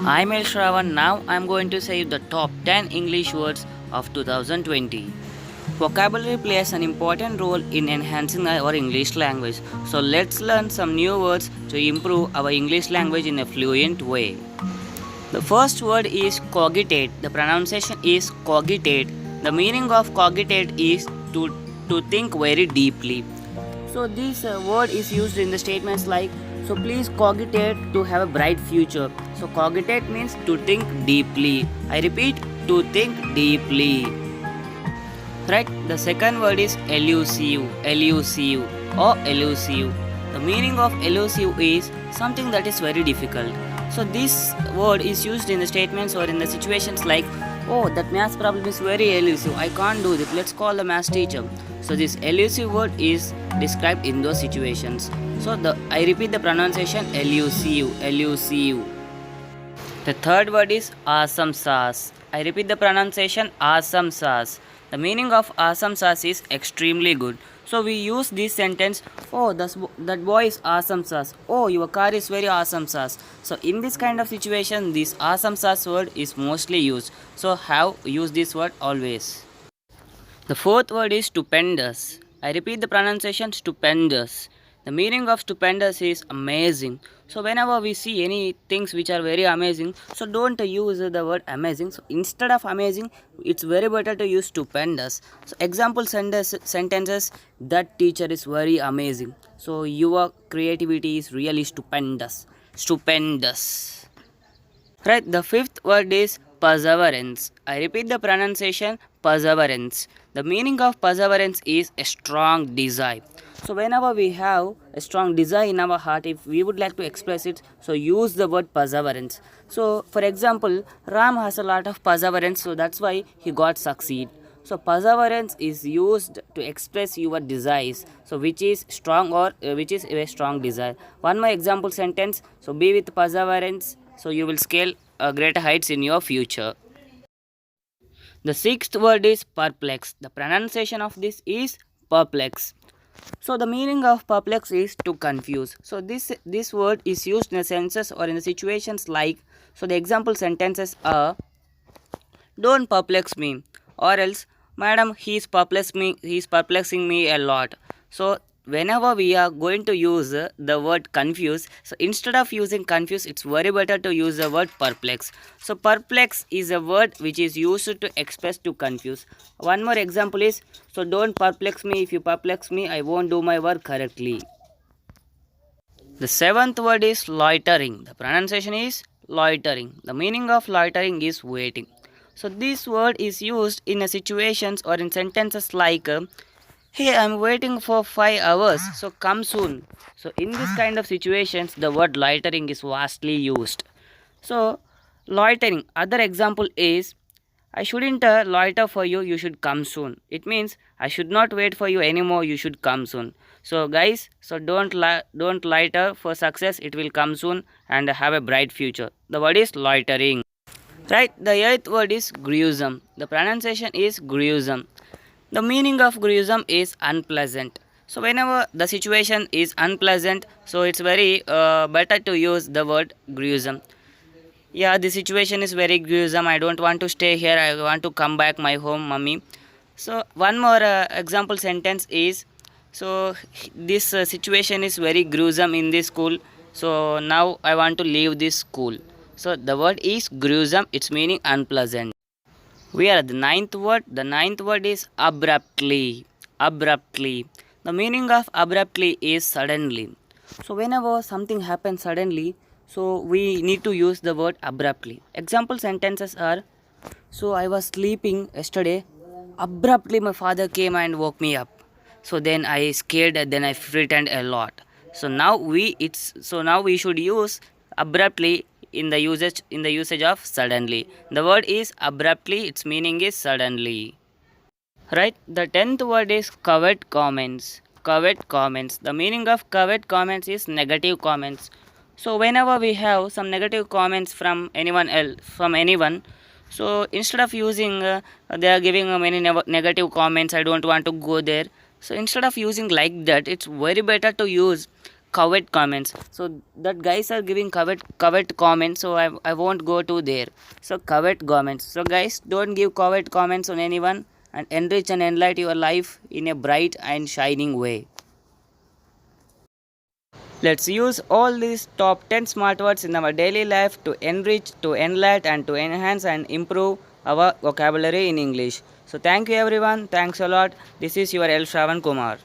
I'm El Shravan. Now I'm going to say the top 10 English words of 2020. Vocabulary plays an important role in enhancing our English language. So let's learn some new words to improve our English language in a fluent way. The first word is cogitate. The pronunciation is cogitate. The meaning of cogitate is to think very deeply. So this word is used in the statements like so please cogitate to have a bright future. So cogitate means to think deeply. I repeat to think deeply. Right? The second word is elusive. Elusive or elusive. The meaning of elusive is something that is very difficult. So this word is used in the statements or in the situations like oh that math problem is very elusive. I can't do this. Let's call the math teacher. So this elusive word is described in those situations. So I repeat the pronunciation elusive, elusive. The third word is awesome sauce. I repeat the pronunciation awesome sauce. The meaning of awesome sauce is extremely good. So we use this sentence, oh that boy is awesome sauce. Oh your car is very awesome sauce. So in this kind of situation this awesome sauce word is mostly used. So have use this word always. The fourth word is stupendous. I repeat the pronunciation stupendous. The meaning of stupendous is amazing. So whenever we see any things which are very amazing, so don't use the word amazing. So instead of amazing, it's very better to use stupendous. So example sentences that teacher is very amazing. So your creativity is really stupendous. Stupendous. Right, the fifth word is perseverance. I repeat the pronunciation perseverance. The meaning of perseverance is a strong desire. So whenever we have a strong desire in our heart, if we would like to express it, so use the word perseverance. So for example, Ram has a lot of perseverance, so that's why he got succeed. So perseverance is used to express your desires. So which is strong or which is a strong desire. One more example sentence. So be with perseverance. So you will scale greater heights in your future. The sixth word is perplex. The pronunciation of this is perplex. So the meaning of perplex is to confuse. So this word is used in the senses or in the situations like so the example sentences are don't perplex me or else madam he is perplexing me a lot. So whenever we are going to use the word confuse, so instead of using confuse it's very better to use the word perplex. So perplex is a word which is used to express to confuse. One more example is so don't perplex me, if you perplex me I won't do my work correctly. The seventh word is loitering. The pronunciation is loitering. The meaning of loitering is waiting. So this word is used in a situations or in sentences like hey I'm waiting for 5 hours so come soon. So in this kind of situations the word loitering is vastly used. So loitering, other example is I shouldn't loiter for you, you should come soon. It means I should not wait for you anymore, you should come soon. So guys, so don't loiter for success, it will come soon and have a bright future. The word is loitering. Right, the eighth word is gruesome. The pronunciation is gruesome. The meaning of gruesome is unpleasant. So whenever the situation is unpleasant, so it's very better to use the word gruesome. Yeah, the situation is very gruesome. I don't want to stay here. I want to come back my home, mummy. So one more example sentence is so this situation is very gruesome in this school. So now I want to leave this school. So the word is gruesome. Its meaning unpleasant. We are at the ninth word. The ninth word is abruptly. Abruptly. The meaning of abruptly is suddenly. So whenever something happens suddenly, so we need to use the word abruptly. Example sentences are so I was sleeping yesterday. Abruptly my father came and woke me up. So then I scared and then I frightened a lot. So now we should use abruptly in the usage of suddenly. The word is abruptly, its meaning is suddenly. Right, the 10th word is covert comments. Covert comments. The meaning of covert comments is negative comments. So whenever we have some negative comments from anyone, so instead of using they are giving many negative comments, I don't want to go there. So instead of using like that, it's very better to use covet comments. So that guys are giving covet comments, so I won't go to there. So covet comments. So guys, don't give covet comments on anyone, and enrich and enlighten your life in a bright and shining way. Let's use all these top 10 smart words in our daily life to enrich, to enlighten, and to enhance and improve our vocabulary in English. So thank you everyone. Thanks a lot. This is your L. Shravan Kumar.